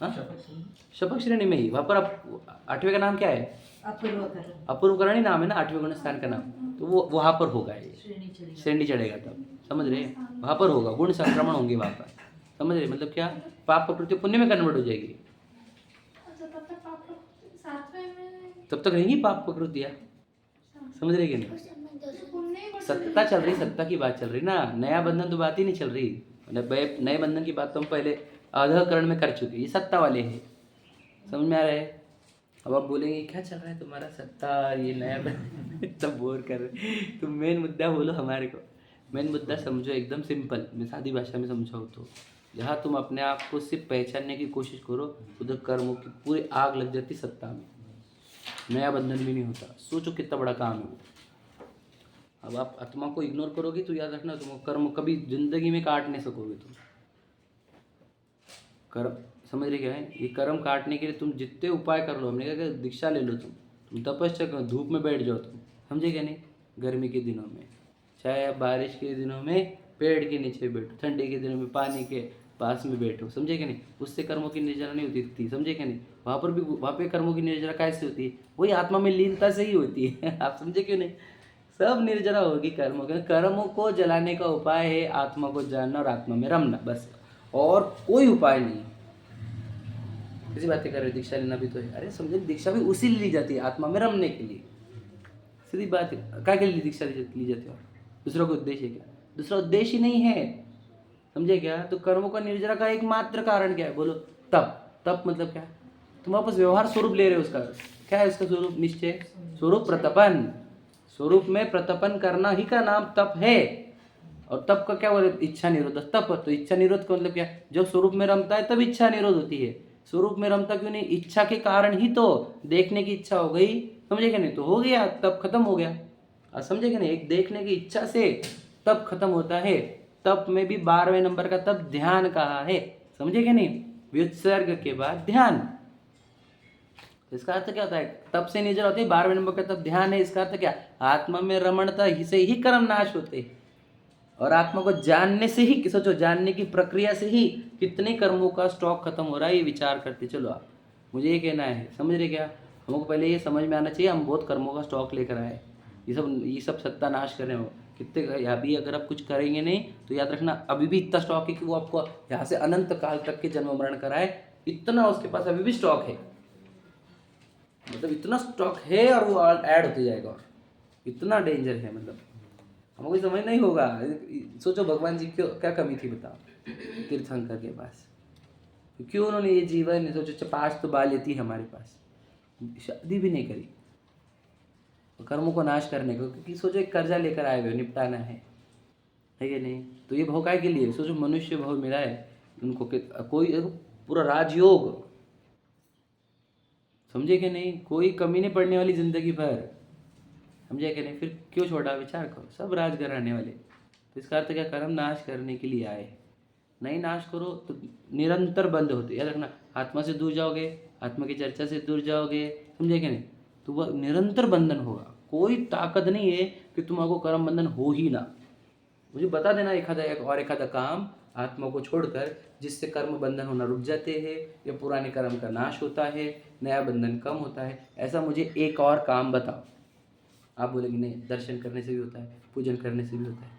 S1: हाँ शपथ श्रेणी में ही, वहाँ पर अब 8वें का नाम क्या है? अपूर्वकरण ही नाम है ना 8वें गुण स्थान का नाम। तो वो वहाँ पर होगा, ये श्रेणी चढ़ेगा तब। समझ रहे? वहाँ पर होगा, गुण संक्रमण होंगे वहाँ पर। समझ रहे? मतलब क्या? पाप प्रकृति पुण्य में कन्वर्ट हो जाएगी, तब तक रहेंगी पाप प्रकृतियाँ। समझ रहे कि नहीं? सत्ता चल रही, सत्ता की बात चल रही ना, नया बंधन तो बात ही नहीं चल रही। नए बंधन की बात तो हम पहले अधःकरण में कर चुके, ये सत्ता वाले हैं। समझ में आ रहा है? अब आप बोलेंगे क्या चल रहा है तुम्हारा सत्ता, ये नया बंधन सब बोर कर रहे। तुम मेन मुद्दा बोलो हमारे को, मेन मुद्दा समझो, एकदम सिंपल, मैं सादी भाषा में समझाऊँ तो, जहाँ तुम अपने आप को सिर्फ पहचानने की कोशिश करो, उधर कर्मों की पूरी आग लग जाती सत्ता में, नया बंधन भी नहीं होता। सोचो कितना बड़ा काम है वो। अब आप आत्मा को इग्नोर करोगे तो याद रखना, तुम कर्म कभी जिंदगी में काट नहीं सकोगे तुम। कर्म समझ रहे क्या है? ये कर्म काटने के लिए तुम जितने उपाय कर लो, हमने कहा दीक्षा ले लो, तुम तपस्या करो, धूप में बैठ जाओ तुम, समझे क्या नहीं? गर्मी के दिनों में, चाहे बारिश के दिनों में पेड़ के नीचे बैठो, ठंडी के दिनों में पानी के पास में बैठो, समझे क्या नहीं? उससे कर्मों की निर्जरा नहीं होती थी, समझे क्या नहीं? वहाँ पर भी, वहाँ पे कर्मों की निर्जरा कैसे होती है? वही आत्मा में लीनता से ही होती है। आप समझे क्यों नहीं? सब निर्जरा होगी कर्मों के। कर्मों को जलाने का उपाय है आत्मा को जानना और आत्मा में रमना, बस, और कोई उपाय नहीं। किसी बातें कर रहे, दीक्षा लेना भी तो है। अरे समझे, दीक्षा भी उसी ली जाती है आत्मा में रमने के लिए, सीधी बात है। क्या के लिए दीक्षा ली जाती है? दूसरा कोई उद्देश्य है क्या? दूसरा उद्देश्य ही नहीं है, समझे क्या? तो कर्मों का निर्जरा का एकमात्र कारण क्या है? बोलो, तप। तप मतलब क्या? तुम वापस व्यवहार स्वरूप ले रहे हो उसका। क्या है उसका स्वरूप? निश्चय स्वरूप प्रतपन। स्वरूप में प्रतपन करना ही का नाम तप है। और तप का क्या बोले? इच्छा निरोध। तप तो इच्छा निरोध का मतलब क्या? जब स्वरूप में रमता है तब इच्छा निरोध होती है। स्वरूप में रमता क्यों नहीं? इच्छा के कारण ही तो, देखने की इच्छा हो गई, समझे क्या नहीं? तो हो गया, तब खत्म हो गया। समझे क्या नहीं? एक देखने की इच्छा से तब खत्म होता है। तप में भी 12वें नंबर का तप ध्यान कहा है, समझे क्या नहीं? व्युत्सर्ग के बाद ध्यान। इसका अर्थ क्या होता है? तब से निजरा होती है, 12वें नंबर का तब ध्यान है। इसका अर्थ क्या? आत्मा में रमणता ही से ही कर्म नाश होते हैं। और आत्मा को जानने से ही, सोचो, जानने की प्रक्रिया से ही कितने कर्मों का स्टॉक खत्म हो रहा है, ये विचार करते चलो आप। मुझे ये कहना है, समझ रहे क्या? हमको पहले ये समझ में आना चाहिए हम बहुत कर्मों का स्टॉक लेकर आए। ये सब सत्यानाश कर रहे हो कितने। अभी अगर आप कुछ करेंगे नहीं तो याद रखना अभी भी इतना स्टॉक है कि वो आपको यहाँ से अनंत काल तक के जन्म मरण कराए, इतना उसके पास अभी भी स्टॉक है। मतलब इतना स्टॉक है और वो ऐड होते जाएगा, और इतना डेंजर है। मतलब हमको समझ नहीं होगा। सोचो भगवान जी क्यों, क्या कमी थी बताओ तीर्थंकर के पास? क्यों उन्होंने ये जीवन, सोचो 5 तो बाल थी हमारे पास, शादी भी नहीं करी कर्मों को नाश करने को, क्योंकि सोचो एक कर्जा लेकर आए हुए, निपटाना है कि नहीं? तो ये भव काय के लिए? सोचो मनुष्य भव मिला है उनको, कोई पूरा राजयोग, समझे कि नहीं? कोई कमी नहीं पड़ने वाली जिंदगी भर, समझे कि नहीं? फिर क्यों छोड़ा? विचार करो, सब राज कराने वाले। तो इसका अर्थ क्या? कर्म नाश करने के लिए आए। नहीं नाश करो तो निरंतर बंद होते। याद रखना, आत्मा से दूर जाओगे, आत्मा की चर्चा से दूर जाओगे, समझे कि नहीं? तो वह निरंतर बंधन होगा। कोई ताकत नहीं है कि तुम्हारा कर्म बंधन हो ही ना। मुझे बता देना एक आधा काम आत्मा को छोड़कर जिससे कर्म बंधन होना रुक जाते हैं, या पुराने कर्म का नाश होता है, नया बंधन कम होता है। ऐसा मुझे एक और काम बताओ। आप बोलेंगे नहीं, दर्शन करने से भी होता है, पूजन करने से भी होता है।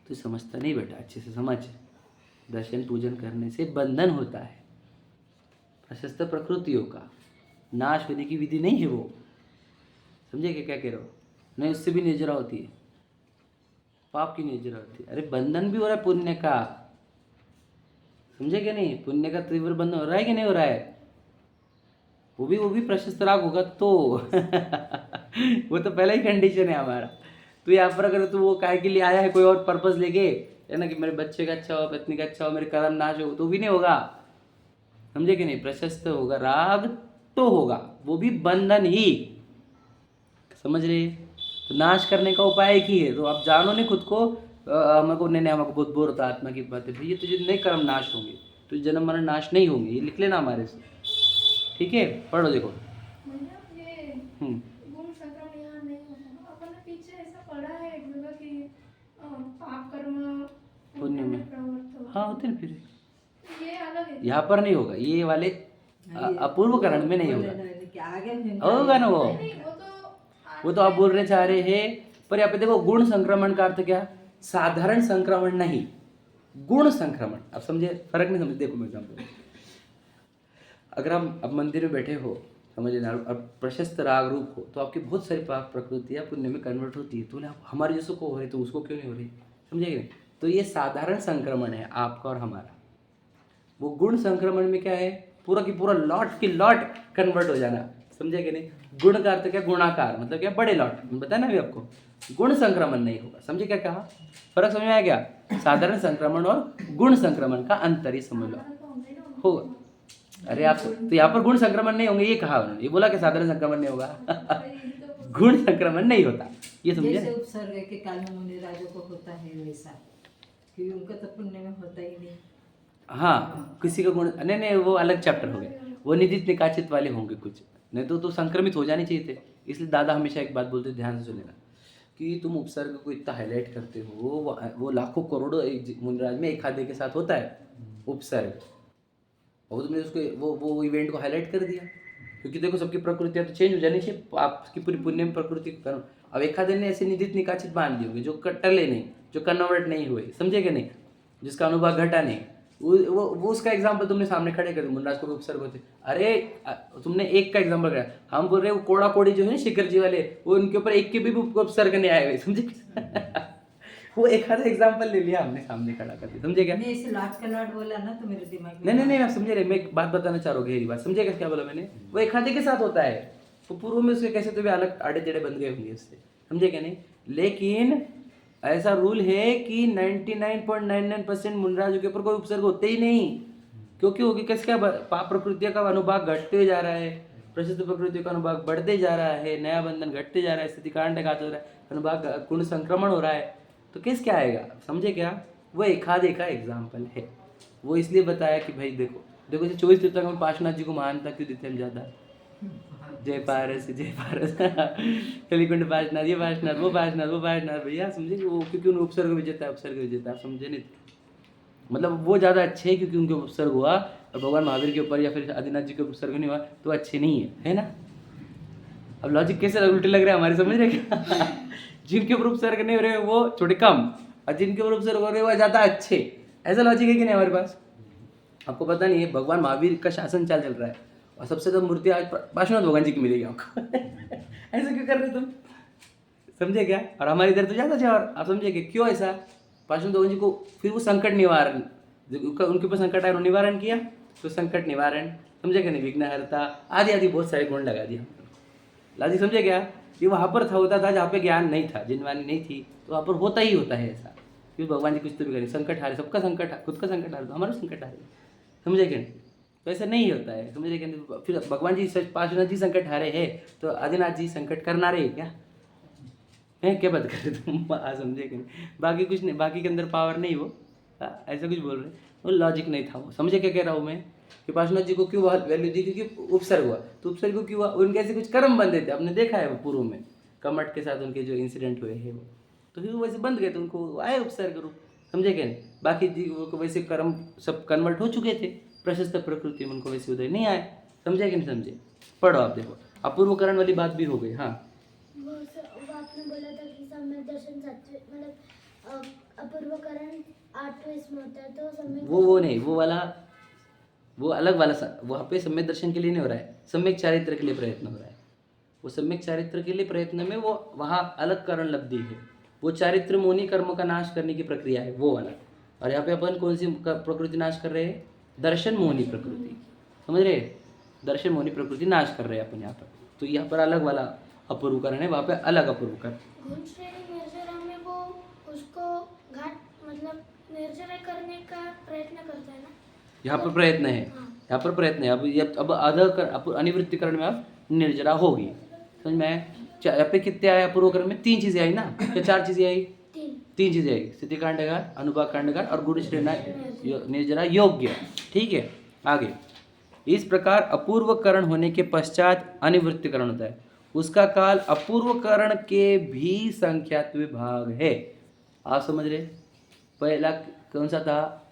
S1: तो समझता नहीं बेटा, अच्छे से समझ। दर्शन पूजन करने से बंधन होता है, प्रशस्त प्रकृतियों का नाश होने की विधि नहीं है वो। समझे क्या कह रहे हो? नहीं, उससे भी निर्जरा होती है, पाप की निर्जरा होती है। अरे बंधन भी हो रहा है पुण्य का, समझे क्या नहीं? पुण्य का तीव्र बंधन हो रहा है कि नहीं हो रहा है? वो भी प्रशस्त राग होगा तो वो तो पहला ही कंडीशन है हमारा। तो यहाँ पर अगर तू वो काय के लिए आया है, कोई और पर्पस लेके, है ना, कि मेरे बच्चे का अच्छा हो, पत्नी का अच्छा हो, मेरे कर्म नाश हो, तो भी नहीं होगा। समझे कि नहीं? प्रशस्त होगा, राग तो होगा, वो भी बंधन ही, समझ रहे? तो नाश करने का उपाय एक ही है। तो आप जानो नहीं खुद को, हमको नहीं, हमको बहुत बोर होता आत्मा की बातें। भैया तुझे नहीं कर्म नाश होंगे, तुझे जन्म मरण नाश नहीं होंगे, ये लिख लेना हमारे से, ठीक है? पढ़ो देखो।
S3: गुण संक्रमण यहाँ नहीं होता। अपन ने पीछे ऐसा पढ़ा है एक जगह कि पाप कर्म
S1: पुण्य में
S3: प्रवृत्त हो।
S1: हाँ होते हैं। फिर
S3: ये अलग है,
S1: यहाँ पर नहीं होगा, ये वाले अपूर्व करण में नहीं होगा। होगा ना वो
S3: नहीं
S1: वो तो आप बोल रहे चाह रहे हैं। पर यहाँ पे देखो, गुण संक्रमण का अर्थ क्या? साधारण संक्रमण नहीं, गुण संक्रमण। अब समझे? फर्क नहीं समझे? देखो मैं एग्जाम्पल, अगर आप अब मंदिर में बैठे हो, समझ लेना, अब प्रशस्त राग रूप हो, तो आपकी बहुत सारी पाप प्रकृतियाँ पुण्य में कन्वर्ट होती है। तो हमारे जैसे को हो रही, तो उसको क्यों नहीं हो रही? समझेंगे? तो ये साधारण संक्रमण है आपका और हमारा। वो गुण संक्रमण में क्या है? पूरा की पूरा लॉट की लॉट कन्वर्ट हो जाना, समझे कि नहीं? गुण का अर्थ क्या? गुणाकार, मतलब क्या? बड़े लॉट। बताया ना अभी आपको, गुण संक्रमण नहीं होगा। समझे क्या कहा? फर्क समझ में आया क्या? साधारण संक्रमण और गुण संक्रमण का अंतर ही समझ लो होगा। अरे आप तो यहाँ पर गुण संक्रमण नहीं होंगे ये कहा उन्होंने, ये बोला कि साधारण संक्रमण नहीं होगा गुण संक्रमण नहीं होता, ये समझे?
S2: जैसे उपसर्ग के काल में मुनि राजों को होता है वैसा, क्योंकि उनका तो पुण्य में होता ही नहीं।
S1: हाँ, किसी का गुण नहीं, वो अलग चैप्टर हो गए, वो निदित निकाचित वाले होंगे कुछ, नहीं तो संक्रमित हो जाने चाहिए थे। इसलिए दादा हमेशा एक बात बोलते, ध्यान से सुनेगा, कि तुम उपसर्ग को इतना हाईलाइट करते हो, वो लाखों करोड़ों मुनिराज में एक आधे के साथ होता है उपसर्ग, और तुमने उसको वो इवेंट को हाईलाइट कर दिया। क्योंकि देखो सबकी प्रकृतियाँ तो चेंज हो जानी चाहिए, आपकी पूरी पुण्य में प्रकृति को करो। अब एक आधे ने ऐसे निदित निकाचित बांध दिए होंगे जो टले नहीं, जो कन्वर्ट नहीं हुए, समझे कि नहीं, जिसका अनुभव घटा नहीं, वो उसका एग्जाम्पल तुमने सामने खड़े कर दिया। मुनिराज को भी उपसर्ग होते, अरे तुमने एक का एग्जाम्पल कराया, हम बोल रहे हैं वो कोड़ा कोड़ी जो है ना शिखर जी वाले, वो उनके ऊपर एक के भी उपसर्ग नहीं आए हुए, समझे वो एक आधा एग्जाम्पल ले लिया हमने सामने खड़ा कर दिया, समझे क्या?
S2: मैं इसे लॉट का लॉट बोला ना तो मेरे दिमाग में
S1: नहीं आप समझे रहे, मैं एक बात बताना चाह रहा हूँ, गहरी बात, समझे क्या बोला मैंने? वो एक आधे के साथ होता है, तो पूर्व में उसके कैसे तो भी अलग आड़े टेढ़े बन गए होंगे उससे, समझे क्या नहीं? लेकिन ऐसा रूल है कि 99.99% मुनिराजों के ऊपर कोई उपसर्ग होते ही नहीं, क्योंकि होगी कैसे? क्या पाप प्रकृतियों का अनुभाग घटते जा रहा है, प्रसिद्ध प्रकृति का अनुभाग बढ़ते जा रहा है, नया बंधन घटते जा रहा है, स्थिति कांड हो रहा है, अनुभाग गुण संक्रमण हो रहा है, तो किस क्या आएगा? समझे क्या? वो एक आधे का एग्जाम्पल है, वो इसलिए बताया कि भाई देखो देखो जैसे 24 तीर्थंकर में पार्श्वनाथ जी को मानता क्यों देते हम ज़्यादा? जय पारस जय पारस कलिकुंड पार्श्वनाथ, ये पार्श्वनाथ वो पार्श्वनाथ वो पार्श्वनाथ, भैया समझे कि वो क्योंकि उन्हें उपसर्ग विजेता है, उपसर्ग विजेता, आप समझे नहीं? मतलब वो ज़्यादा अच्छे हैं क्योंकि उनके उपसर्ग हुआ, और भगवान महावीर के ऊपर या फिर आदिनाथ जी के उपसर्ग नहीं हुआ तो अच्छे नहीं है ना? अब लॉजिक कैसे उल्टे लग रहे हैं हमारे, समझ रहे क्या? जिनके ऊपर उपसर्ग नहीं हो रहे वो थोड़े कम, और जिनके ऊपर उपसर्ग हो रहे वो ज़्यादा अच्छे, ऐसा लॉजिक है कि नहीं हमारे पास? आपको पता नहीं है, भगवान महावीर का शासन चल रहा है और सबसे तो मूर्ति आज पार्श्वनाथ भगवान जी की मिलेगी आपको। ऐसे क्यों कर रहे तुम, समझे क्या? और हमारे इधर तो ज़्यादा है, और आप समझे कि क्यों ऐसा? पार्श्वनाथ भगवान जी को फिर वो संकट निवारण, उनके ऊपर संकट आया, निवारण किया तो संकट निवारण, समझे क्या नहीं? विघ्नहर्ता आदि आदि बहुत सारे गुण लगा दिया लाजी, समझे क्या? ये वहाँ पर था, होता था जहाँ पे ज्ञान नहीं था, जिनवानी नहीं थी, तो वहाँ पर होता ही होता है ऐसा, क्योंकि भगवान जी कुछ तो भी करें, संकट हारे, सबका संकट, खुद का संकट हारे तो हमारा संकट हारे, समझे क्या? तो ऐसा नहीं होता है, समझे क्या? फिर भगवान जी पार्श्वनाथ जी संकट हारे है तो आदिनाथ जी संकट करना रहे क्या है? क्या बात कर रहे तुम? समझे क्या? बाकी कुछ नहीं, बाकी के अंदर पावर नहीं वो, ऐसा कुछ बोल रहे, वो लॉजिक नहीं था वो, समझे क्या कह रहा हूँ मैं? कि पार्श्वनाथ जी को क्यों वैल्यू दी? क्योंकि उपसर्ग हुआ, तो उपसर्ग को क्यों हुआ? उनके ऐसे कुछ कर्म बंधे थे, आपने देखा है वो पूर्व में कमट के साथ उनके जो इंसिडेंट हुए हैं वो, तो फिर वो वैसे बंध गए, तो उनको आए उपसर्ग रूप, समझे क्या? बाकी जी वो वैसे कर्म सब कन्वर्ट हो चुके थे प्रशस्त प्रकृति में, उनको वैसे उदय नहीं आए, समझे कि नहीं समझे? पढ़ो आप, देखो अपूर्वकरण वाली बात भी हो गई। हाँ,
S4: वो आपने बोला था कि सम्यक दर्शन सात्विक, मतलब अपूर्वकरण 8वें इसमें होता है, तो सम्यक
S1: वो नहीं, वो वाला वो अलग वाला वहाँ पे सम्यक दर्शन के लिए नहीं हो रहा है, सम्यक चारित्र के लिए प्रयत्न हो रहा है। वो सम्यक चारित्र के लिए प्रयत्न में वो वहाँ अलग कारण लब्धि है, वो चारित्र मोनी कर्म का नाश करने की प्रक्रिया है वो वाला। और यहाँ पे अपन कौन सी प्रकृति नाश कर रहे हैं? दर्शन मोहनी प्रकृति, समझ रहे? दर्शन मोहनी प्रकृति नाश कर रहे हैं अपन यहाँ पर, तो यहाँ पर अलग वाला अपूर्वकरण है, वहाँ पे अलग अपूर्वकरण।
S4: गुण श्रेणी निर्जरा में वो उसको घाट मतलब निर्जरा करने का प्रयत्न करता है ना,
S1: यहाँ पर प्रयत्न है, यहाँ पर प्रयत्न है। अब अब अनिवृत्तिकरण में अब निर्जरा होगी, समझ में आया? यहाँ पे कितने आए अपूर्वकरण में? 3 चीज़ें आई ना, क्या 4 चीज़ें आई? 3 चीज़ें आई, स्थिति कांडगार, अनुभाग कांडगार और गुण श्रेणी निर्जरा योग्य, ठीक है? आगे इस प्रकार अपूर्वकरण होने के पश्चात अनिवृत्तिकरण होता है, उसका काल अपूर्वकरण के भी संख्यात विभाग है। आप समझ रहे? पहला कौन सा था?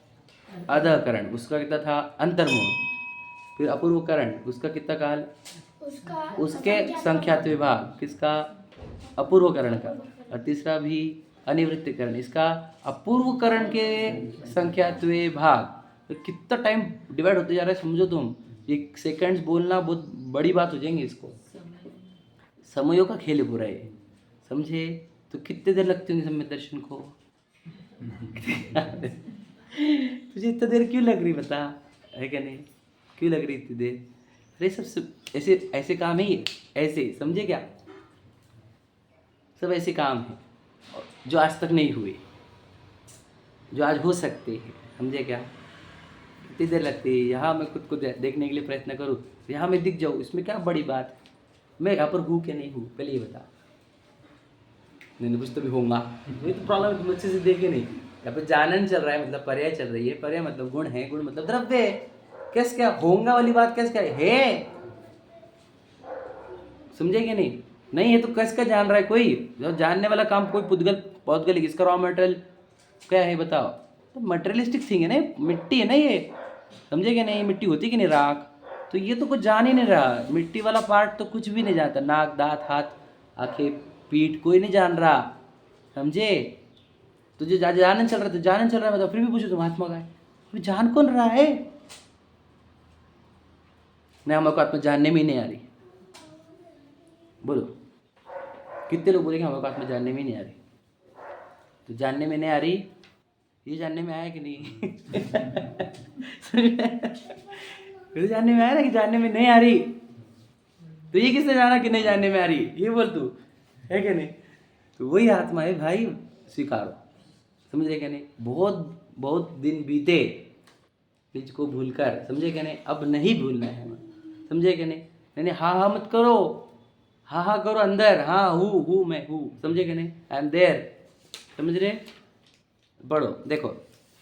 S1: अधकरण, उसका कितना था? अंतर्मोह। फिर अपूर्वकरण, उसका कितना काल? उसके संख्यात विभाग, किसका? अपूर्वकरण का। और तीसरा भी अनिवृत्तिकरण, इसका अपूर्वकरण के संख्यात विभाग। तो कितना टाइम डिवाइड होते जा रहा है, समझो तुम। एक सेकंड्स बोलना बहुत बड़ी बात हो जाएंगी इसको, समयों का खेल पूरा है, समझे? तो कितने देर लगती होंगी सम्यक दर्शन को? तुझे इतना देर क्यों लग रही, बता, है क्या नहीं? क्यों लग रही इतनी देर? अरे सब ऐसे ऐसे काम है ये, ऐसे, समझे क्या? सब ऐसे काम है जो आज तक नहीं हुए, जो आज हो सकते हैं, समझे क्या? कितनी देर लगती है? यहाँ मैं खुद को देखने के लिए प्रयत्न करूँ, यहाँ मैं दिख जाऊँ, इसमें क्या बड़ी बात? मैं यहाँ पर हूँ क्या नहीं हूँ, पहले ये बता। नहीं कुछ तो भी होगा, ये तो प्रॉब्लम है, तुम अच्छे से देखे नहीं। यहाँ पे जानन चल रहा है, मतलब पर्याय चल रही है, पर्याय मतलब गुण है, गुण मतलब द्रव्य है। कैसे क्या होगा वाली बात, कैसे क्या है, समझे क्या नहीं? नहीं है तो कैसे क्या जान रहा है कोई? जो जानने वाला काम कोई पौधगल इसका रॉ मटेरियल क्या है बताओ? तो मटेरियलिस्टिक थिंग है ना, मिट्टी है ना ये, समझे क्या नहीं? मिट्टी होती कि नहीं, राख। तो ये तो कुछ जान ही नहीं रहा, मिट्टी वाला पार्ट तो कुछ भी नहीं जानता, नाक, दांत, हाथ, आंखें, पीठ, कोई नहीं जान रहा, समझे? तुझे जानन चल रहा, तो जानन चल रहा है मतलब, फिर भी पूछो तुम महात्मा का है, अभी जान कौन रहा है? नहीं, हमको आत्मा जानने में ही नहीं आ रही। बोलो कितने लोग बोलेंगे हमको आत्मा जानने में ही नहीं आ रही? तो जानने में नहीं आ रही, ये जानने में आया कि नहीं? तो जानने में आया ना कि जानने में नहीं आ रही, तो ये किसने जाना कि नहीं जानने में आ रही? ये बोल तू, है क्या नहीं? तो वही आत्मा है भाई, स्वीकारो, समझ रहे क्या नहीं? बहुत बहुत दिन बीते निज को भूलकर, समझे क्या नहीं? अब नहीं भूलना है हमें, समझे क्या नहीं? नहीं हाँ हाँ मत करो, हाँ हाँ करो अंदर, हाँ मैं हूँ, समझे क्या नहीं? आई एम देयर, समझ रहे? पढ़ो, देखो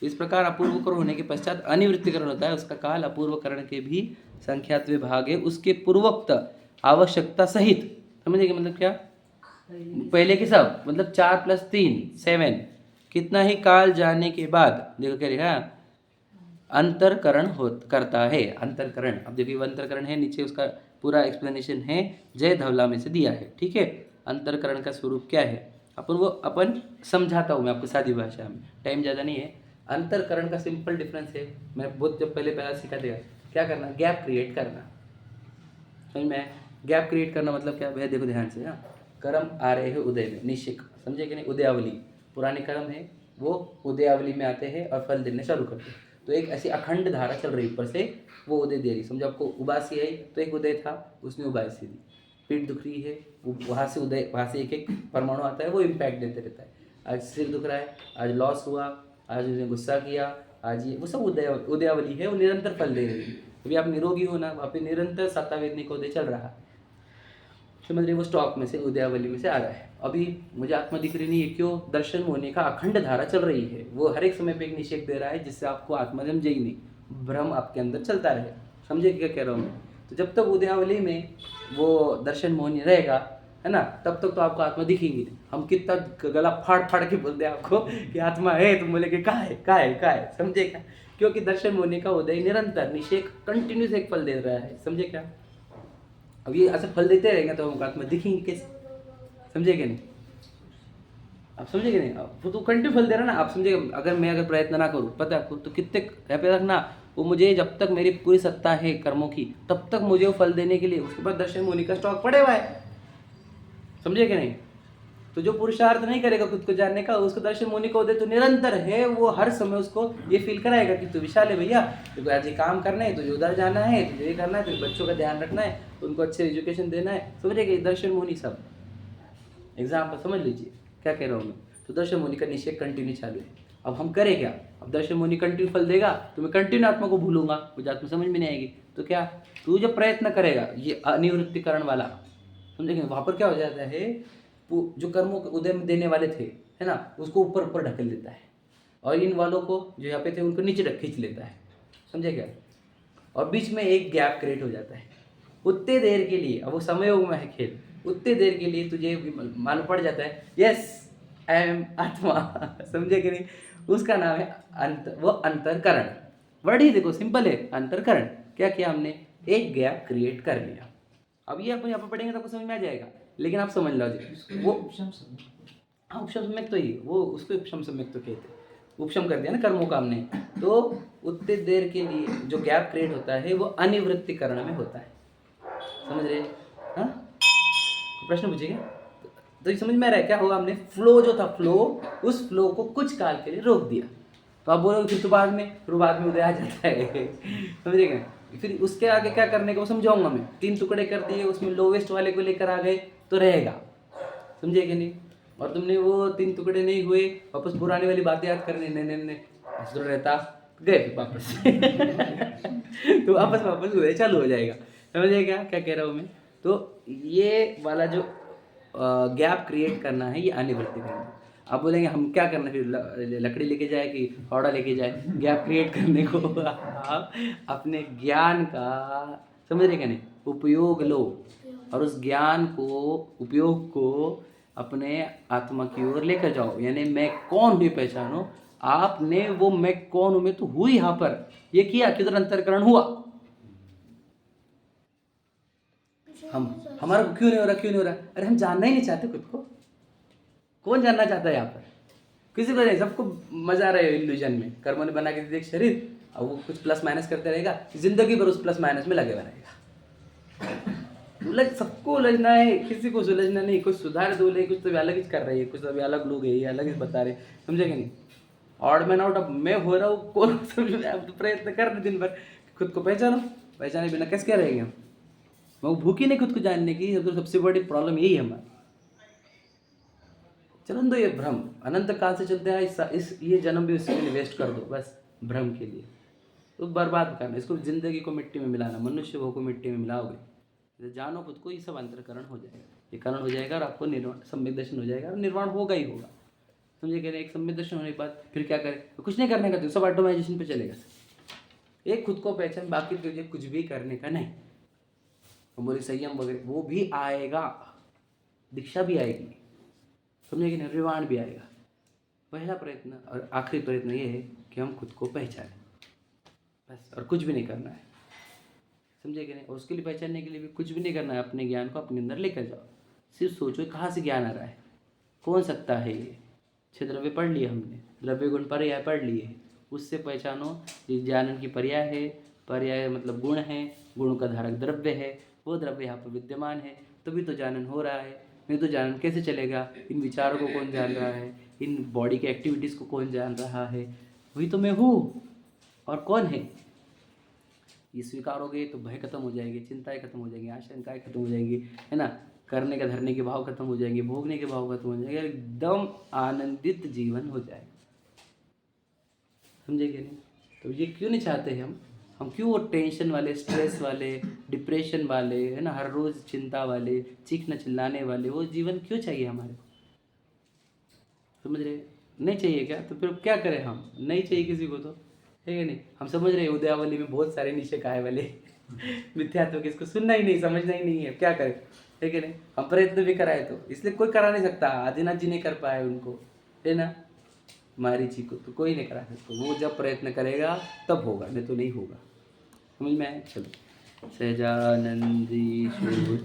S1: इस प्रकार अपूर्वकरण होने के पश्चात अनिवृत्तिकरण होता है। उसका काल अपूर्वकरण के भी संख्यात विभाग है, उसके पूर्वोक्त आवश्यकता सहित। समझिए मतलब क्या, पहले के सब मतलब 4 + 3 7 कितना ही काल जाने के बाद देखो कह रही है अंतरकरण हो करता है। अंतरकरण, अब देखिए अंतरकरण है, नीचे उसका पूरा एक्सप्लेनेशन है, जय धवला में से दिया है। ठीक है, अंतरकरण का स्वरूप क्या है अपन समझाता हूँ मैं आपको सादी भाषा में, टाइम ज़्यादा नहीं है। अंतरकरण का सिंपल डिफरेंस है, मैं बहुत जब पहले सिखा देगा क्या करना, गैप क्रिएट करना। समझ में, गैप क्रिएट करना मतलब क्या भैया, देखो ध्यान से। हाँ, कर्म आ रहे हैं उदय में, निश्चिक, समझे कि नहीं, उदयावली, पुराने कर्म है वो उदयावली में आते हैं और फल देने चालू करते हैं। तो एक ऐसी अखंड धारा चल रही ऊपर से, वो उदय दे रही। समझो आपको उबासी आई तो एक उदय था, उसने उबासी दी। पीठ दुख रही है, वहाँ से उदय, वहाँ से एक एक परमाणु आता है, वो इम्पैक्ट देते रहता है। आज सिर दुख रहा है, आज लॉस हुआ, आज उसने गुस्सा किया, आज ये, वो सब उदयावली है, वो निरंतर फल दे रही है। अभी आप निरोगी हो ना, वहाँ पे निरंतर सातावेदनी का उदय चल रहा है। समझ रहे, वो स्टॉक में से, उदयावली में से आ रहा है। अभी मुझे आत्मा दिख रही नहीं है, क्यों, दर्शन होने का अखंड धारा चल रही है, वो हर एक समय पे एक निषेध दे रहा है, जिससे आपको आत्मा समझे ही नहीं, भ्रम आपके अंदर चलता रहे। समझे क्या कह रहा हूँ मैं? तो जब तक उदयावली में वो दर्शन मोहनी रहेगा, है ना, तब तक तो आपको आत्मा दिखेंगी। हम कितना गला फाड़ फाड़ के बोलते हैं आपको कि आत्मा है, तुम बोले कि कहाँ है, कहाँ है, कहाँ है, समझे क्या? क्योंकि दर्शन मोहनी का उदय निरंतर निषेध कंटिन्यूस एक फल दे रहा है, समझे क्या? अब ये ऐसे फल देते रहेंगे तो हमको आत्मा दिखेंगे कैसे, समझे क्या नहीं? आप समझे कि नहीं? वो तो कंटिन्यू फल दे रहा है ना, आप समझे। अगर प्रयत्न ना करूँ, पता है आपको, तो कितने पे रखना, वो मुझे जब तक मेरी पूरी सत्ता है कर्मों की, तब तक मुझे वो फल देने के लिए उसके बाद दर्शन मुनि का स्टॉक पड़े हुआ है, समझे कि नहीं? तो जो पुरुषार्थ नहीं करेगा खुद को जानने का, उसको दर्शन मुनि को उदय तो निरंतर है, वो हर समय उसको ये फील कराएगा कि तू विशाल है भैया, तुझे आज ये काम करना है, तुझे उधर जाना है, तुझे ये करना है, तुझे बच्चों का ध्यान रखना है, उनको अच्छे एजुकेशन देना है, समझिए। दर्शन मुनि सब एग्जाम्पल समझ लीजिए क्या कह रहा हूँ मैं। तो दर्शन मुनि का निषेध कंटिन्यू चालू है। अब हम करें क्या? अब दर्शन मुनि कंटिन्यू फल देगा तो मैं कंटिन्यू आत्मा को भूलूंगा, मुझे आत्मा समझ में नहीं आएगी। तो क्या, तू जब प्रयत्न करेगा ये अनिवृत्तिकरण वाला, समझेंगे, वहाँ पर क्या हो जाता है, जो कर्मों को उदय में देने वाले थे, है ना, उसको ऊपर ऊपर ढकेल देता है, और इन वालों को जो यहाँ पे थे उनको नीचे खींच लेता है, समझे क्या? और बीच में एक गैप क्रिएट हो जाता है उतने देर के लिए। अब वो समयोग में है खेल, उतने देर के लिए तुझे मालूम पड़ जाता है यस आई एम आत्मा, समझे कि नहीं? उसका नाम है वो अंतरकरण। वर्ड ही देखो सिंपल है, अंतरकरण। क्या किया हमने, एक गैप क्रिएट कर लिया। अब ये अपन यहाँ पर पढ़ेंगे तो आपको समझ में आ जाएगा, लेकिन आप समझ लो वो हाँ, उपशम सम्यक तो ही वो, उसको उपशम सम्यक तो कहते हैं, उपशम कर दिया ना कर्मों का हमने। तो उतने देर के लिए जो गैप क्रिएट होता है वो अनिवृत्तिकरण में होता है, समझ रहे? हाँ, प्रश्न पूछिएगा तो ये समझ में आ रहा है क्या होगा। हमने फ्लो जो था, फ्लो, उस फ्लो को कुछ काल के लिए रोक दिया। तो आप बोलोगे फिर तो बाद में उदय आ जाता है, समझिएगा? फिर उसके आगे क्या करने को समझाऊंगा मैं। 3 टुकड़े कर दिए, उसमें लोवेस्ट वाले को लेकर आ गए तो रहेगा, समझे कि नहीं? और तुमने वो 3 टुकड़े नहीं हुए, वापस पुरानी वाली बातें याद करने, नहीं ऐसा तो रहता, गए वापस तो वापस उदय चालू हो जाएगा, समझिए क्या कह रहा हूँ मैं? तो ये वाला जो गैप क्रिएट करना है, ये अनिवृत्ति करना है। आप बोलेंगे हम क्या करना, फिर लकड़ी लेके जाए कि फावड़ा लेके जाए गैप क्रिएट करने को? आप अपने ज्ञान का, समझ रहे क्या नहीं, उपयोग लो, और उस ज्ञान को, उपयोग को अपने आत्मा की ओर लेकर जाओ। यानी मैं कौन हूँ पहचानो। आपने वो मैं कौन हूँ मैं तो हुई यहाँ पर ये किया, किधर अंतरकरण हुआ। हमारा क्यों नहीं हो रहा? अरे हम जानना ही नहीं चाहते खुद को। कौन जानना चाहता है यहाँ पर? किसी को नहीं, सबको मजा आ रहा है इल्यूजन में। कर्मों ने बना के दिया एक शरीर, और वो कुछ प्लस माइनस करते रहेगा, जिंदगी भर उस प्लस माइनस में लगे रहेगा। सबको उलझना है, किसी को सुलझना नहीं। कुछ सुधार दो ले, कुछ तो अलग ही कर रही है, कुछ तो अलग लोग है, ये अलग ही बता रहे, समझे कि नहीं? Odd man out. अब मैं हो रहा हूँ, कौन समझ में? अब तो प्रयत्न कर रहे दिन भर, खुद को पहचाने बिना कैसे क्या रहेंगे हम? वो भूखी नहीं खुद को जानने की, तो सबसे बड़ी प्रॉब्लम यही है हमारी। चलन दो ये भ्रम, अनंत काल से चलते हैं, ये जन्म भी उसके लिए वेस्ट कर दो बस, भ्रम के लिए। तो बर्बाद करना, इसको जिंदगी को मिट्टी में मिलाना, मनुष्य वो को मिट्टी में मिलाओगे, जानो खुद को, ये सब अंतरकरण हो जाएगा, ये करण हो जाएगा, और आपको निर्वाण, सम्यक दर्शन हो जाएगा, और निर्वाण होगा ही होगा। समझे कह रहे एक सम्यक दर्शन होने के बाद फिर क्या करें? तो कुछ नहीं करने का, तो सब ऑटोमाइजेशन पे चलेगा। एक खुद को पहचान, बाकी तुझे कुछ भी करने का नहीं। हम बोले संयम वगैरह वो भी आएगा, दीक्षा भी आएगी, समझे कि निर्वाण भी आएगा। पहला प्रयत्न और आखिरी प्रयत्न ये है कि हम खुद को पहचानें, बस, और कुछ भी नहीं करना है, समझे कि नहीं। और उसके लिए पहचानने के लिए भी कुछ भी नहीं करना है, अपने ज्ञान को अपने अंदर लेकर जाओ। सिर्फ सोचो कहाँ से ज्ञान आ रहा है, कौन सकता है ये। 6 द्रव्य पढ़ लिए हमने, द्रव्य गुण पर्याय पढ़ लिए, उससे पहचानो ये ज्ञान की पर्याय है, पर्याय मतलब गुण है, गुण का धारक द्रव्य है, वो द्रव्य यहाँ पर विद्यमान है, तभी तो जानन हो रहा है। नहीं तो जानन कैसे चलेगा? इन विचारों को कौन जान रहा है, इन बॉडी के एक्टिविटीज़ को कौन जान रहा है? वही तो मैं हूँ, और कौन है? ये स्वीकारोगे तो भय खत्म हो जाएगी, चिंताएं खत्म हो जाएंगी, आशंकाएं खत्म हो जाएंगी, है ना। करने का धरने के भाव खत्म हो जाएंगे, भोगने के भाव खत्म हो जाएंगे, एकदम आनंदित जीवन हो जाएगा, समझे कि नहीं। तो ये क्यों नहीं चाहते हैं हम क्यों वो टेंशन वाले, स्ट्रेस वाले, डिप्रेशन वाले, है ना, हर रोज़ चिंता वाले, चीखना चिल्लाने वाले, वो जीवन क्यों चाहिए हमारे को? समझ रहे? नहीं चाहिए क्या? तो फिर क्या करें हम? नहीं चाहिए किसी को, तो है कि नहीं। हम समझ रहे हैं उदयावली में बहुत सारे नीचे काय वाले मिथ्यात्व के, इसको सुनना ही नहीं, समझना ही नहीं है, क्या करें, है कि नहीं। हम प्रयत्न भी कराए तो इसलिए कोई करा नहीं सकता। आदिनाथ जी नहीं कर पाए उनको, है ना, मारी जी को तो कोई नहीं करा सकता। वो जब प्रयत्न करेगा तब होगा, नहीं तो नहीं होगा। समझ में आया? चलो, सहजानंदी